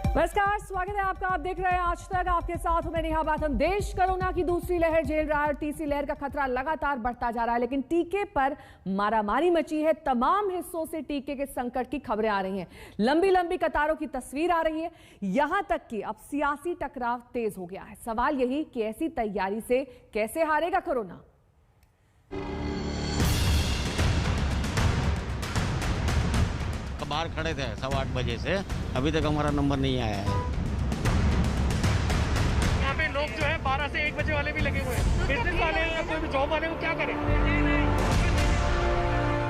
नमस्कार, स्वागत है आपका। आप देख रहे हैं आज तक, आपके साथ हूं मैं नेहा बाथम। देश कोरोना की दूसरी लहर झेल रहा है और तीसरी लहर का खतरा लगातार बढ़ता जा रहा है, लेकिन टीके पर मारामारी मची है। तमाम हिस्सों से टीके के संकट की खबरें आ रही हैं, लंबी लंबी कतारों की तस्वीर आ रही है, यहां तक कि अब सियासी टकराव तेज हो गया है। सवाल यही कि ऐसी तैयारी से कैसे हारेगा कोरोना। बाहर खड़े थे 8:15 बजे से, अभी तक हमारा नंबर नहीं आया है। यहाँ पे लोग जो है 12 से 1 बजे वाले भी लगे हुए हैं, बिजनेस वाले या कोई भी जॉब वाले, वो क्या करें?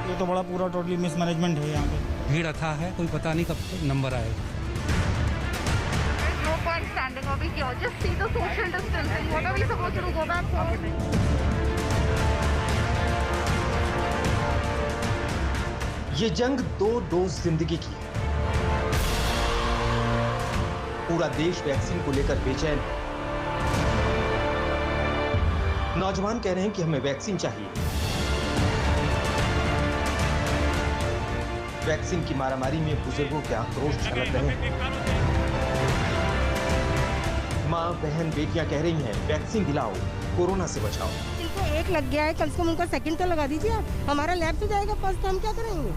ये तो बड़ा पूरा टोटली मिसमैनेजमेंट है। यहाँ पे भीड़ अथाह है, कोई पता नहीं कब नंबर आएगा। No point standing over here. Just see the social distancing. What are we supposed to go back home? ये जंग 2 डोज जिंदगी की है। पूरा देश वैक्सीन को लेकर बेचैन है। नौजवान कह रहे हैं कि हमें वैक्सीन चाहिए। वैक्सीन की मारामारी में बुजुर्गों के आक्रोश झलक रहे हैं। मां, बहन, बेटियां कह रही हैं, वैक्सीन दिलाओ, कोरोना से बचाओ। इनको 1 लग गया है, कम से कम उनका सेकंड तो लगा दीजिए आप। हमारा लैब तो जाएगा फर्स्ट, हम क्या करेंगे?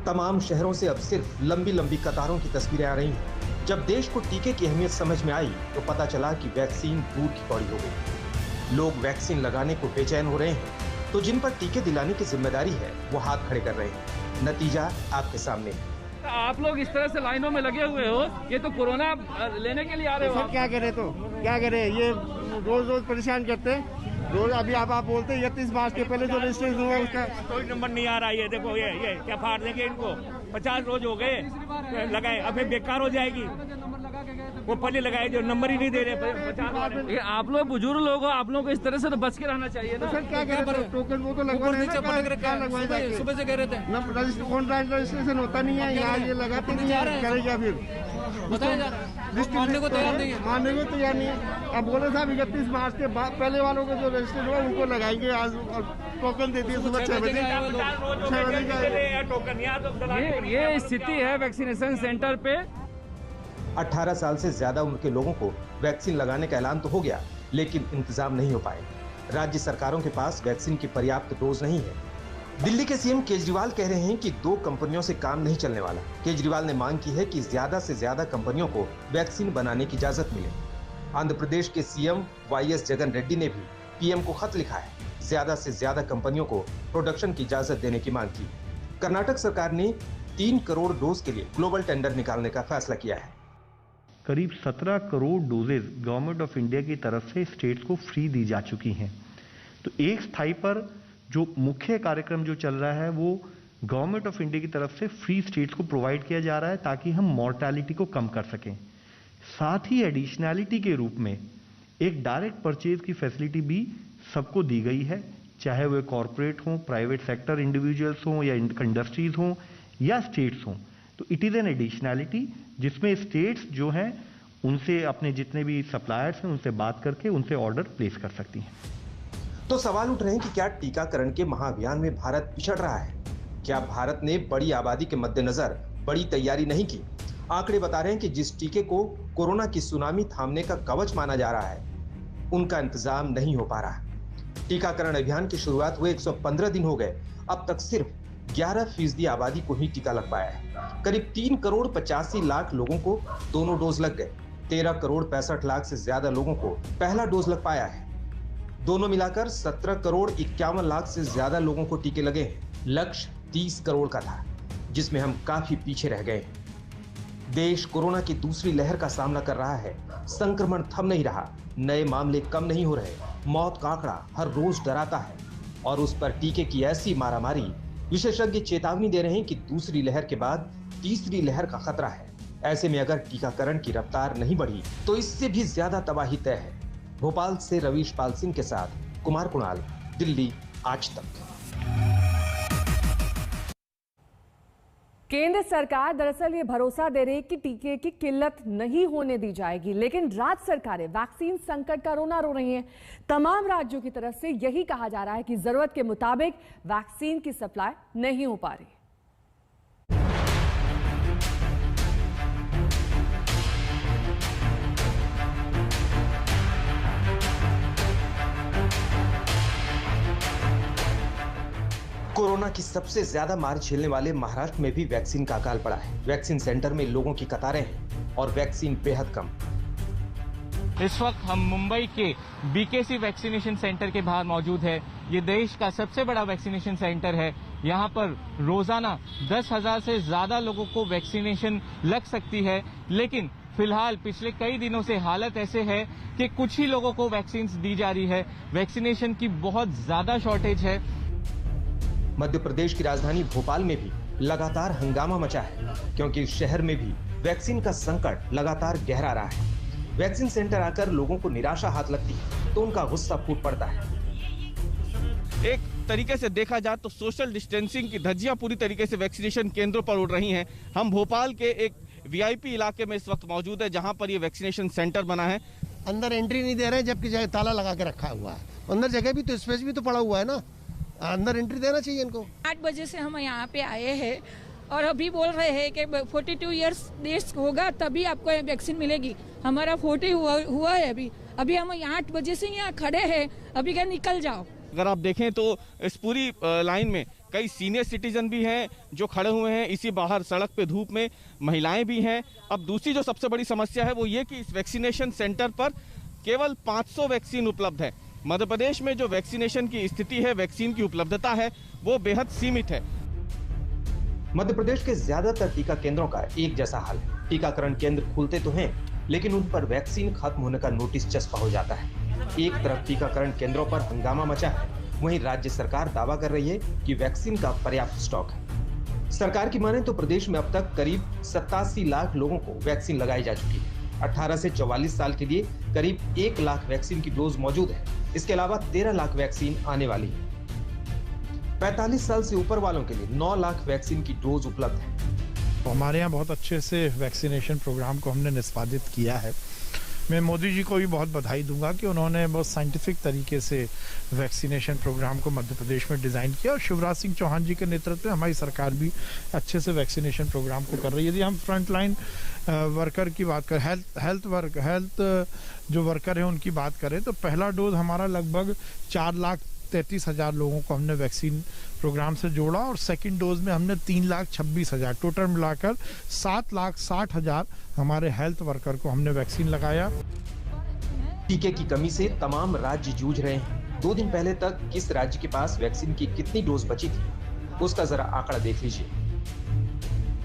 तमाम शहरों से अब सिर्फ लंबी लंबी कतारों की तस्वीरें आ रही हैं। जब देश को टीके की अहमियत समझ में आई तो पता चला कि वैक्सीन दूर की पड़ी हो गई। लोग वैक्सीन लगाने को बेचैन हो रहे हैं, तो जिन पर टीके दिलाने की जिम्मेदारी है वो हाथ खड़े कर रहे हैं। नतीजा आपके सामने है। आप लोग इस तरह से लाइनों में लगे हुए हो, ये तो कोरोना लेने के लिए आ रहे हो। सर क्या करे, तो क्या करे, ये रोज रोज परेशान करते हैं। रोज अभी आप बोलते हैं 31 मार्च के पहले जो रजिस्ट्रेशन हुआ उसका कोई नंबर नहीं आ रहा है। देखो ये क्या फाड़ देंगे इनको। 50 रोज हो गए लगाए, अभी बेकार हो जाएगी। वो पहले लगाए जो नंबर ही नहीं दे रहे 50। आप लोग बुजुर्ग लोग हो, आप लोग को इस तरह से तो बच के रहना चाहिए ना। सर क्या करें, टोकन वो तो लगवाने सुबह से कह रहे थे ऑनलाइन रजिस्ट्रेशन होता नहीं है यहाँ, ये लगाते नहीं है, करेगा फिर मानने को तैयार नहीं है। अब बोले साहब 31 मार्च के बाद पहले वालों को जो रजिस्टर हुआ उनको लगाएंगे। आज टोकन देती है सुबह 6 बजे का। ये स्थिति है वैक्सीनेशन सेंटर पे। 18 साल से ज्यादा उम्र के लोगों को वैक्सीन लगाने का ऐलान तो हो गया, लेकिन इंतजाम नहीं हो पाए। राज्य सरकारों के पास वैक्सीन की पर्याप्त डोज नहीं है। दिल्ली के सीएम केजरीवाल कह रहे हैं कि 2 कंपनियों से काम नहीं चलने वाला। केजरीवाल ने मांग की है कि ज्यादा से ज्यादा कंपनियों को वैक्सीन बनाने की इजाजत मिले। आंध्र प्रदेश के सीएम वाईएस जगन रेड्डी ने भी पीएम को खत लिखा है, ज्यादा से ज्यादा कंपनियों को प्रोडक्शन की इजाजत देने की मांग की। कर्नाटक सरकार ने 3 करोड़ डोज के लिए ग्लोबल टेंडर निकालने का फैसला किया है। करीब 17 crore doses government of India की तरफ से स्टेट्स को फ्री दी जा चुकी हैं। तो एक स्थाई पर जो मुख्य कार्यक्रम जो चल रहा है वो गवर्नमेंट ऑफ इंडिया की तरफ से फ्री स्टेट्स को प्रोवाइड किया जा रहा है ताकि हम मॉर्टेलिटी को कम कर सकें। साथ ही एडिशनैलिटी के रूप में एक डायरेक्ट परचेज की फैसिलिटी भी सबको दी गई है, चाहे वे कॉरपोरेट हों, प्राइवेट सेक्टर इंडिविजुअल्स हों या इंडस्ट्रीज हों या स्टेट्स हों। तो इट इज़ एन एडिशनैलिटी जिसमें स्टेट्स जो हैं उनसे अपने जितने भी सप्लायर्स हैं उनसे बात करके उनसे ऑर्डर प्लेस कर सकती हैं। तो सवाल उठ रहे हैं कि क्या टीकाकरण के महाअभियान में भारत पिछड़ रहा है? क्या भारत ने बड़ी आबादी के मद्देनजर बड़ी तैयारी नहीं की? आंकड़े बता रहे हैं कि जिस टीके को कोरोना की सुनामी थामने का कवच माना जा रहा है, उनका इंतजाम नहीं हो पा रहा। टीकाकरण अभियान की शुरुआत हुए 115 दिन हो गए, अब तक सिर्फ 11% आबादी को ही टीका लग पाया है। करीब 3 करोड़ 85 लाख लोगों को दोनों डोज लग गए। 13 करोड़ 65 लाख से ज्यादा लोगों को पहला डोज लग पाया है। दोनों मिलाकर 17 करोड़ 51 लाख से ज्यादा लोगों को टीके लगे हैं। लक्ष्य 30 करोड़ का था, जिसमें हम काफी पीछे रह गए हैं। देश कोरोना की दूसरी लहर का सामना कर रहा है। संक्रमण थम नहीं रहा, नए मामले कम नहीं हो रहे, मौत का आंकड़ा हर रोज डराता है और उस पर टीके की ऐसी मारामारी। विशेषज्ञ चेतावनी दे रहे हैं कि दूसरी लहर के बाद तीसरी लहर का खतरा है। ऐसे में अगर टीकाकरण की रफ्तार नहीं बढ़ी तो इससे भी ज्यादा तबाही तय है। भोपाल से रवीश पाल सिंह के साथ कुमार कुणाल, दिल्ली आज तक। केंद्र सरकार दरअसल ये भरोसा दे रही है कि टीके की किल्लत नहीं होने दी जाएगी, लेकिन राज्य सरकारें वैक्सीन संकट का रोना रो रही हैं। तमाम राज्यों की तरफ से यही कहा जा रहा है कि जरूरत के मुताबिक वैक्सीन की सप्लाई नहीं हो पा रही। कोरोना की सबसे ज्यादा मार झेलने वाले महाराष्ट्र में भी वैक्सीन का अकाल पड़ा है। वैक्सीन सेंटर में लोगों की कतारें हैं और वैक्सीन बेहद कम। इस वक्त हम मुंबई के बीकेसी वैक्सीनेशन सेंटर के बाहर मौजूद है। ये देश का सबसे बड़ा वैक्सीनेशन सेंटर है। यहाँ पर रोजाना 10,000 से ज्यादा लोगों को वैक्सीनेशन लग सकती है, लेकिन फिलहाल पिछले कई दिनों से हालत ऐसे है कि कुछ ही लोगों को वैक्सीन दी जा रही है। वैक्सीनेशन की बहुत ज्यादा शॉर्टेज है। मध्य प्रदेश की राजधानी भोपाल में भी लगातार हंगामा मचा है, क्योंकि शहर में भी वैक्सीन का संकट लगातार गहरा रहा है। वैक्सीन सेंटर आकर लोगों को निराशा हाथ लगती है तो उनका गुस्सा फूट पड़ता है। एक तरीके से देखा जाए तो सोशल डिस्टेंसिंग की धज्जियां पूरी तरीके से वैक्सीनेशन केंद्रों पर उड़ रही हैं। हम भोपाल के एक वीआईपी इलाके में इस वक्त मौजूद है, जहां पर ये वैक्सीनेशन सेंटर बना है। अंदर एंट्री नहीं दे रहे, जबकि ताला लगा के रखा हुआ है। अंदर जगह भी तो, स्पेस भी तो पड़ा हुआ है ना, अंदर एंट्री देना चाहिए इनको। 8 बजे से हम यहाँ पे आए हैं और अभी बोल रहे हैं कि 42 ईयर्स होगा तभी आपको वैक्सीन मिलेगी। हमारा 40 हुआ है अभी हम 8 बजे से यहाँ खड़े हैं, अभी क्या निकल जाओ। अगर आप देखें तो इस पूरी लाइन में कई सीनियर सिटीजन भी हैं जो खड़े हुए हैं, इसी बाहर सड़क पे धूप में महिलाएं भी हैं। अब दूसरी जो सबसे बड़ी समस्या है वो ये कि इस वैक्सीनेशन सेंटर पर केवल 500 वैक्सीन उपलब्ध है। मध्य प्रदेश में जो वैक्सीनेशन की स्थिति है, वैक्सीन की उपलब्धता है, वो बेहद सीमित है। मध्य प्रदेश के ज्यादातर टीका केंद्रों का एक जैसा हाल है। टीकाकरण केंद्र खुलते तो हैं, लेकिन उन पर वैक्सीन खत्म होने का नोटिस चस्पा हो जाता है। एक तरफ टीकाकरण केंद्रों पर हंगामा मचा है, वहीं राज्य सरकार दावा कर रही है कि वैक्सीन का पर्याप्त स्टॉक है। सरकार की माने तो प्रदेश में अब तक करीब 87 लाख लोगों को वैक्सीन लगाई जा चुकी है। 18 से 44 साल के लिए करीब 1 लाख वैक्सीन की डोज मौजूद है। इसके अलावा 13 लाख वैक्सीन आने वाली है। 45 साल से ऊपर वालों के लिए 9 लाख वैक्सीन की डोज उपलब्ध है। हमारे यहाँ बहुत अच्छे से वैक्सीनेशन प्रोग्राम को हमने निष्पादित किया है। मैं मोदी जी को भी बहुत बधाई दूंगा कि उन्होंने बहुत साइंटिफिक तरीके से वैक्सीनेशन प्रोग्राम को मध्य प्रदेश में डिज़ाइन किया और शिवराज सिंह चौहान जी के नेतृत्व में हमारी सरकार भी अच्छे से वैक्सीनेशन प्रोग्राम को कर रही है। यदि हम फ्रंट लाइन वर्कर की बात करें, हेल्थ जो वर्कर हैं उनकी बात करें, तो पहला डोज हमारा लगभग 4,33,000 लोगों को हमने वैक्सीन प्रोग्राम से जोड़ा और सेकंड डोज में हमने 3,26,000, टोटल मिलाकर 7,60,000 हमारे हेल्थ वर्कर को हमने वैक्सीन लगाया। टीके की कमी से तमाम राज्य जूझ रहे हैं। 2 दिन पहले तक किस राज्य के पास वैक्सीन की कितनी डोज बची थी, उसका जरा आंकड़ा देख लीजिए।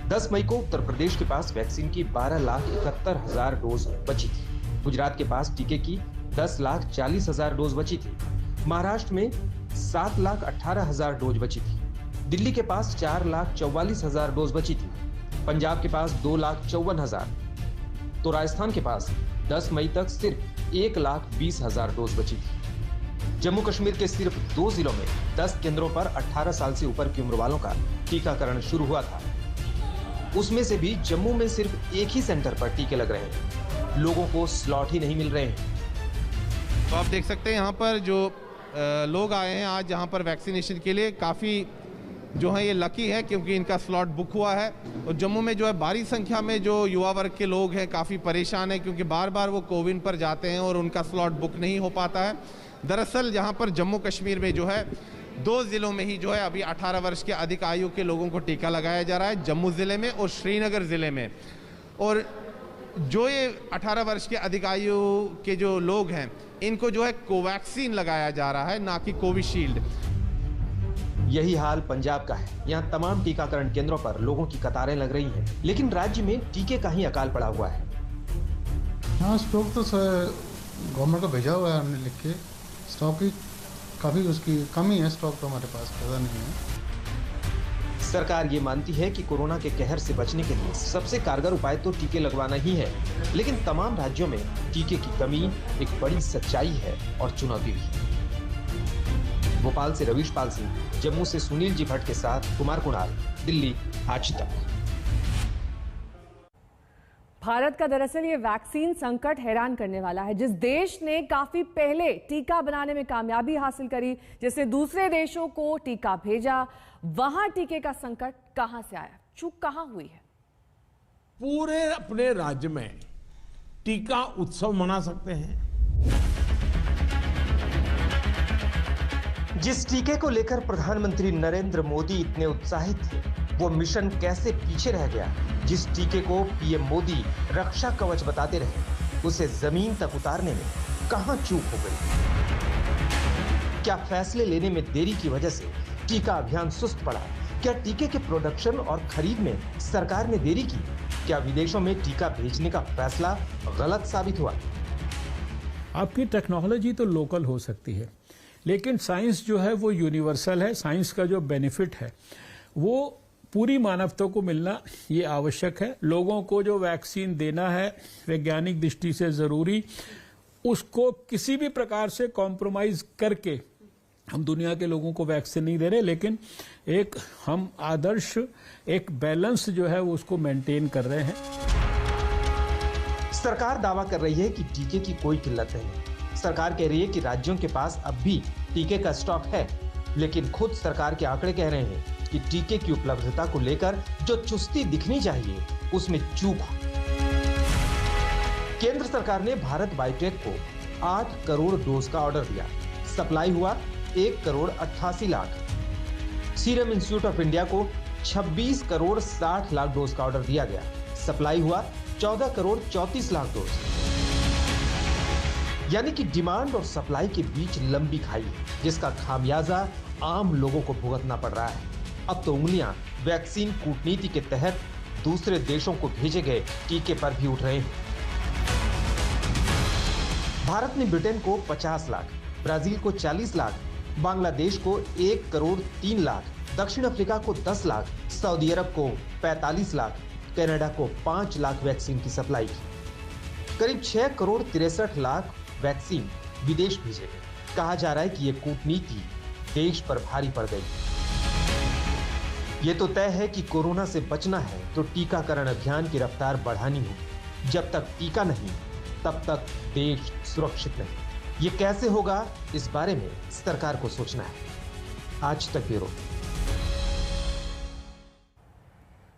10 मई को उत्तर प्रदेश के पास वैक्सीन की 12,71,000 डोज बची थी। गुजरात के पास टीके की 10,40,000 डोज बची थी। महाराष्ट्र में 7,18,000 डोज बची थी। दिल्ली के पास 4,44,000 डोज बची थी। पंजाब के पास 2,54,000। तो राजस्थान के पास 10 मई तक सिर्फ 1,20,000 डोज बची थी। जम्मू कश्मीर के सिर्फ 2 जिलों में 10 केंद्रों पर 18 साल से ऊपर की उम्र वालों का टीकाकरण शुरू हुआ था। उसमें से भी जम्मू में सिर्फ एक ही सेंटर पर टीके लग रहे हैं। लोगों को स्लॉट ही नहीं मिल रहे हैं। तो आप देख सकते हैं यहाँ पर जो लोग आए हैं आज यहाँ पर वैक्सीनेशन के लिए, काफ़ी जो है ये लकी है क्योंकि इनका स्लॉट बुक हुआ है। और जम्मू में जो है भारी संख्या में जो युवा वर्ग के लोग हैं काफ़ी परेशान हैं क्योंकि बार बार वो कोविन पर जाते हैं और उनका स्लॉट बुक नहीं हो पाता है। दरअसल यहाँ पर जम्मू कश्मीर में जो है 2 जिलों में ही जो है अभी 18 वर्ष के अधिक आयु के लोगों को टीका लगाया जा रहा है, जम्मू ज़िले में और श्रीनगर ज़िले में। और जो ये 18 वर्ष के अधिक आयु के जो लोग हैं इनको जो है कोवैक्सीन लगाया जा रहा है, ना कि कोविशील्ड। यही हाल पंजाब का है। यहाँ तमाम टीकाकरण केंद्रों पर लोगों की कतारें लग रही हैं, लेकिन राज्य में टीके का ही अकाल पड़ा हुआ है। हाँ, स्टॉक तो गवर्नमेंट को भेजा हुआ है हमने लिख के। स्टॉक की काफ़ी उसकी कमी है, स्टॉक तो हमारे पास ज़्यादा नहीं है। सरकार ये मानती है कि कोरोना के कहर से बचने के लिए सबसे कारगर उपाय तो टीके लगवाना ही है, लेकिन तमाम राज्यों में टीके की कमी एक बड़ी सच्चाई है और चुनौती भी। भोपाल से रवीश पाल सिंह, जम्मू से सुनील जी भट्ट के साथ कुमार कुणाल, दिल्ली, आज तक। भारत का दरअसल ये वैक्सीन संकट हैरान करने वाला है। जिस देश ने काफी पहले टीका बनाने में कामयाबी हासिल करी, जिसने दूसरे देशों को टीका भेजा, वहां टीके का संकट कहां से आया, चूक कहां हुई है? पूरे अपने राज्य में टीका उत्सव मना सकते हैं। जिस टीके को लेकर प्रधानमंत्री नरेंद्र मोदी इतने उत्साहित थे, वो मिशन कैसे पीछे रह गया? जिस टीके को पीएम मोदी रक्षा कवच बताते रहे, उसे जमीन तक उतारने में कहां चूक हो गई? क्या फैसले लेने में देरी की वजह से टीका अभियान सुस्त पड़ा? क्या टीके के प्रोडक्शन और खरीद में सरकार ने देरी की? क्या विदेशों में टीका भेजने का फैसला गलत साबित हुआ? आपकी टेक्नोलॉजी तो लोकल हो सकती है, लेकिन साइंस जो है वो यूनिवर्सल है। साइंस का जो बेनिफिट है वो पूरी मानवता को मिलना ये आवश्यक है। लोगों को जो वैक्सीन देना है वैज्ञानिक दृष्टि से जरूरी, उसको किसी भी प्रकार से कॉम्प्रोमाइज करके हम दुनिया के लोगों को वैक्सीन नहीं दे रहे, लेकिन एक हम आदर्श एक बैलेंस जो है वो उसको मेंटेन कर रहे हैं। सरकार दावा कर रही है कि टीके की कोई किल्लत नहीं। सरकार कह रही है कि राज्यों के पास अब भी टीके का स्टॉक है, लेकिन खुद सरकार के आंकड़े कह रहे हैं कि टीके की उपलब्धता को लेकर जो चुस्ती दिखनी चाहिए उसमें चूक हुई। केंद्र सरकार ने भारत बायोटेक को 8 करोड़ डोज का ऑर्डर दिया। सप्लाई हुआ 1 crore 88 lakh. Serum institute of India को 26 करोड़ 60 लाख डोज का ऑर्डर दिया गया। सप्लाई हुआ 14 करोड़ 34 लाख डोज। यानी कि डिमांड और सप्लाई के बीच लंबी खाई है, जिसका खामियाजा आम लोगों को भुगतना पड़ रहा है। अब तो उंगलियां वैक्सीन कूटनीति के तहत दूसरे देशों को भेजे गए टीके पर भी उठ रहे हैं। भारत ने ब्रिटेन को 50 लाख, ब्राजील को 40 लाख, बांग्लादेश को 1 करोड़ 3 लाख, दक्षिण अफ्रीका को 10 लाख, सऊदी अरब को 45 लाख, कनाडा को 5 लाख वैक्सीन की सप्लाई की। करीब 6 करोड़ 63 लाख वैक्सीन विदेश भेजे गए। कहा जा रहा है कि यह कूटनीति देश पर भारी पड़ गई। ये तो तय है कि कोरोना से बचना है तो टीकाकरण अभियान की रफ्तार बढ़ानी होगी। जब तक टीका नहीं, तब तक देश सुरक्षित नहीं। ये कैसे होगा, इस बारे में सरकार को सोचना है। आज तक ब्यूरो।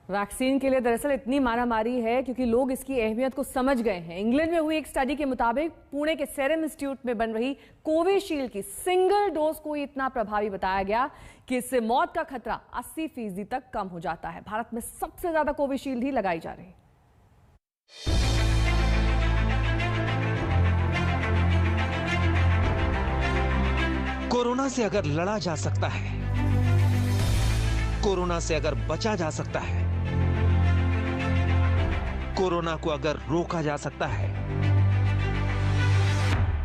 वैक्सीन के लिए दरअसल इतनी मारामारी है क्योंकि लोग इसकी अहमियत को समझ गए हैं। इंग्लैंड में हुई एक स्टडी के मुताबिक पुणे के सीरम इंस्टीट्यूट में बन रही कोविशील्ड की सिंगल डोज को इतना प्रभावी बताया गया कि इससे मौत का खतरा 80% तक कम हो जाता है। भारत में सबसे ज्यादा कोविशील्ड ही लगाई जा रही है। कोरोना से अगर लड़ा जा सकता है, कोरोना से अगर बचा जा सकता है, कोरोना को अगर रोका जा सकता है,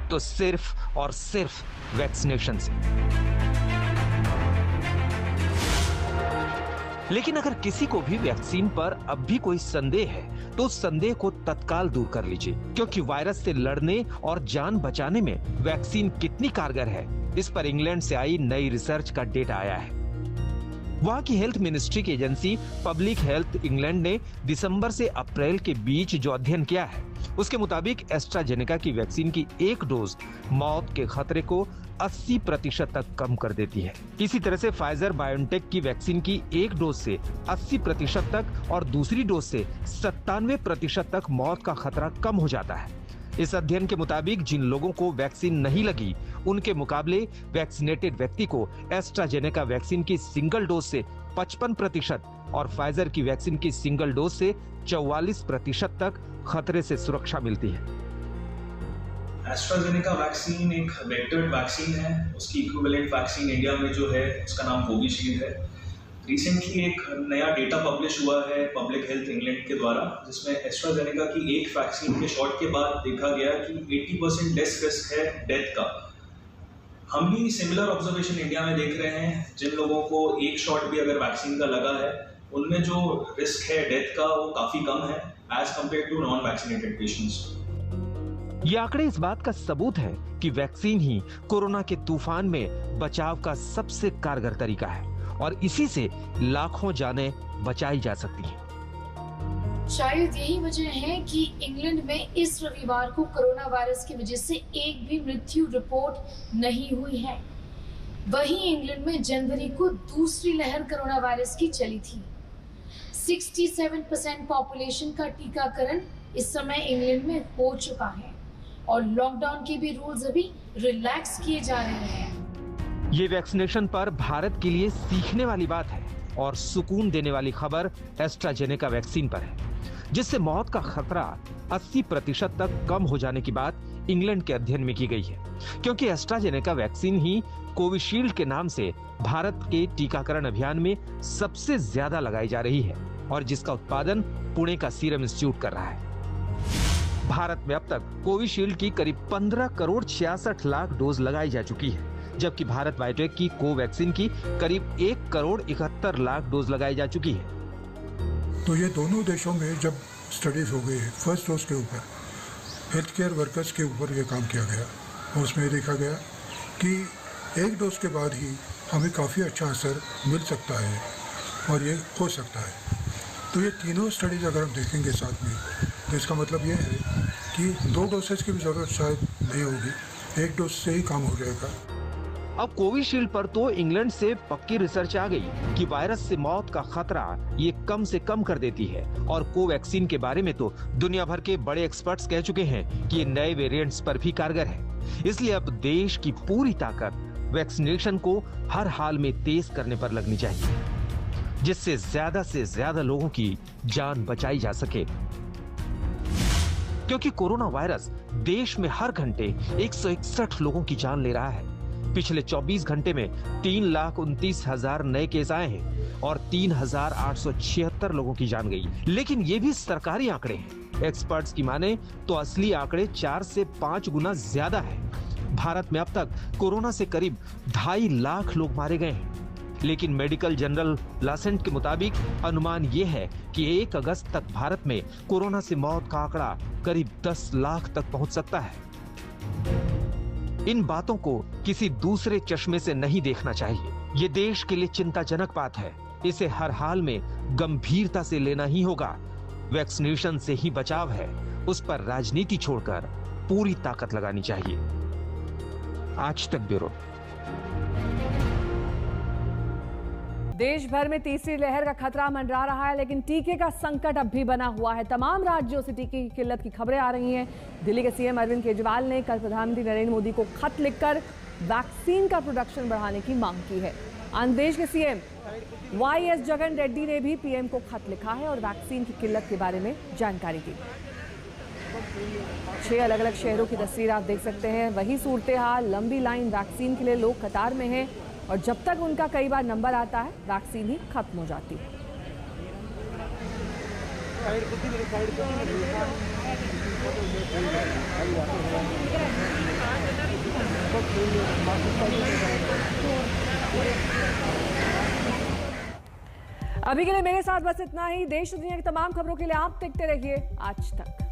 तो सिर्फ और सिर्फ वैक्सीनेशन से। लेकिन अगर किसी को भी वैक्सीन पर अब भी कोई संदेह है तो उस संदेह को तत्काल दूर कर लीजिए, क्योंकि वायरस से लड़ने और जान बचाने में वैक्सीन कितनी कारगर है, इस पर इंग्लैंड से आई नई रिसर्च का डेटा आया है। वहां की हेल्थ मिनिस्ट्री की एजेंसी पब्लिक हेल्थ इंग्लैंड ने दिसंबर से अप्रैल के बीच जो अध्ययन किया है, उसके मुताबिक एस्ट्राजेनेका की वैक्सीन की 1 डोज मौत के खतरे को 80% तक कम कर देती है। इसी तरह से फाइजर बायोनटेक की वैक्सीन की 1 डोज से 80% तक और दूसरी डोज से 97% तक मौत का खतरा कम हो जाता है। इस अध्ययन के मुताबिक जिन लोगों को वैक्सीन नहीं लगी, उनके मुकाबले वैक्सीनेटेड व्यक्ति को एस्ट्राजेनेका वैक्सीन की सिंगल डोज से 55% और फाइजर की वैक्सीन की सिंगल डोज से 44% तक खतरे से सुरक्षा मिलती है। एस्ट्राजेनेका वैक्सीन एक वेक्टर्ड वैक्सीन है। उसकी इक्विवेलेंट वैक्सीन इंडिया में जो है उसका नाम कोविशील्ड है। रिसेंटली एक नया डेटा पब्लिश हुआ है पब्लिक हेल्थ इंग्लैंड के द्वारा, जिसमें एस्ट्राजेनेका की एक वैक्सीन के शॉट के बाद देखा गया कि 80% लेस रिस्क है डेथ का। हम भी सिमिलर ऑब्जर्वेशन इंडिया में देख रहे हैं। जिन लोगों को एक शॉट भी अगर वैक्सीन का लगा है, उनमें जो रिस्क है डेथ का वो काफी कम है as compare to non vaccinated patients. ये आंकड़े इस बात का सबूत है कि वैक्सीन ही कोरोना के तूफान में बचाव का सबसे कारगर तरीका है और इसी से लाखों जानें बचाई जा सकती हैं। शायद यही वजह है कि इंग्लैंड में इस रविवार को कोरोना वायरस की वजह से एक भी मृत्यु रिपोर्ट नहीं हुई है। वहीं इंग्लैंड में जनवरी को दूसरी लहर कोरोना वायरस की चली थी। 67% पॉपुलेशन का टीकाकरण इस समय इंग्लैंड में हो चुका है और लॉकडाउन के भी रूल्स अभी रिलैक्स किए जा रहे हैं। ये वैक्सीनेशन पर भारत के लिए सीखने वाली बात है और सुकून देने वाली खबर एस्ट्राजेनेका वैक्सीन पर है, जिससे मौत का खतरा 80% तक कम हो जाने की बात इंग्लैंड के अध्ययन में की गई है, क्योंकि एस्ट्राजेनेका वैक्सीन ही कोविशील्ड के नाम से भारत के टीकाकरण अभियान में सबसे ज्यादा लगाई जा रही है और जिसका उत्पादन पुणे का सीरम इंस्टीट्यूट कर रहा है। भारत में अब तक कोविशील्ड की करीब 15 करोड़ 66 लाख डोज लगाई जा चुकी है, जबकि भारत बायोटेक की कोवैक्सीन की करीब 1 करोड़ 71 लाख डोज लगाई जा चुकी है। तो ये दोनों देशों में जब स्टडीज हो गई है, फर्स्ट डोज के ऊपर हेल्थ केयर वर्कर्स के ऊपर ये काम किया गया और उसमें देखा गया कि 1 डोज के बाद ही हमें काफ़ी अच्छा असर मिल सकता है और ये हो सकता है। तो ये तीनों स्टडीज अगर हम देखेंगे साथ में, तो इसका मतलब ये है कि 2 डोसेज की भी ज़रूरत शायद नहीं होगी, 1 डोज से ही काम हो जाएगा। अब कोविशील्ड पर तो इंग्लैंड से पक्की रिसर्च आ गई कि वायरस से मौत का खतरा ये कम से कम कर देती है और कोवैक्सीन के बारे में तो दुनिया भर के बड़े एक्सपर्ट्स कह चुके हैं कि ये नए वेरिएंट्स पर भी कारगर है। इसलिए अब देश की पूरी ताकत वैक्सीनेशन को हर हाल में तेज करने पर लगनी चाहिए, जिससे ज्यादा लोगों की जान बचाई जा सके, क्योंकि कोरोना वायरस देश में हर घंटे 161 लोगों की जान ले रहा है। पिछले 24 घंटे में 3,29,000 नए केस आए हैं और 3,876 लोगों की जान गई। लेकिन ये भी सरकारी आंकड़े हैं। एक्सपर्ट्स की माने तो असली आंकड़े 4 से 5 गुना ज्यादा है। भारत में अब तक कोरोना से करीब 2.5 लाख लोग मारे गए हैं, लेकिन मेडिकल जर्नल लासेंट के मुताबिक अनुमान ये है कि 1 अगस्त तक भारत में कोरोना से मौत का आंकड़ा करीब 10 लाख तक पहुंच सकता है। इन बातों को किसी दूसरे चश्मे से नहीं देखना चाहिए। ये देश के लिए चिंताजनक बात है। इसे हर हाल में गंभीरता से लेना ही होगा। वैक्सीनेशन से ही बचाव है, उस पर राजनीति छोड़कर पूरी ताकत लगानी चाहिए। आज तक ब्यूरो। देश भर में तीसरी लहर का खतरा मंडरा रहा है, लेकिन टीके का संकट अब भी बना हुआ है। तमाम राज्यों से टीके की किल्लत की खबरें आ रही हैं। दिल्ली के सीएम अरविंद केजरीवाल ने कल प्रधानमंत्री नरेंद्र मोदी को खत लिखकर वैक्सीन का प्रोडक्शन बढ़ाने की मांग की है। आंध्र प्रदेश के सीएम वाईएस जगन रेड्डी ने भी पीएम को खत लिखा है और वैक्सीन की किल्लत के बारे में जानकारी दी। 6 अलग अलग शहरों की तस्वीर आप देख सकते हैं। वही सूरत हाल, लंबी लाइन, वैक्सीन के लिए लोग कतार में हैं और जब तक उनका कई बार नंबर आता है, वैक्सीन ही खत्म हो जाती है। अभी के लिए मेरे साथ बस इतना ही। देश दुनिया की तमाम खबरों के लिए आप देखते रहिए आज तक।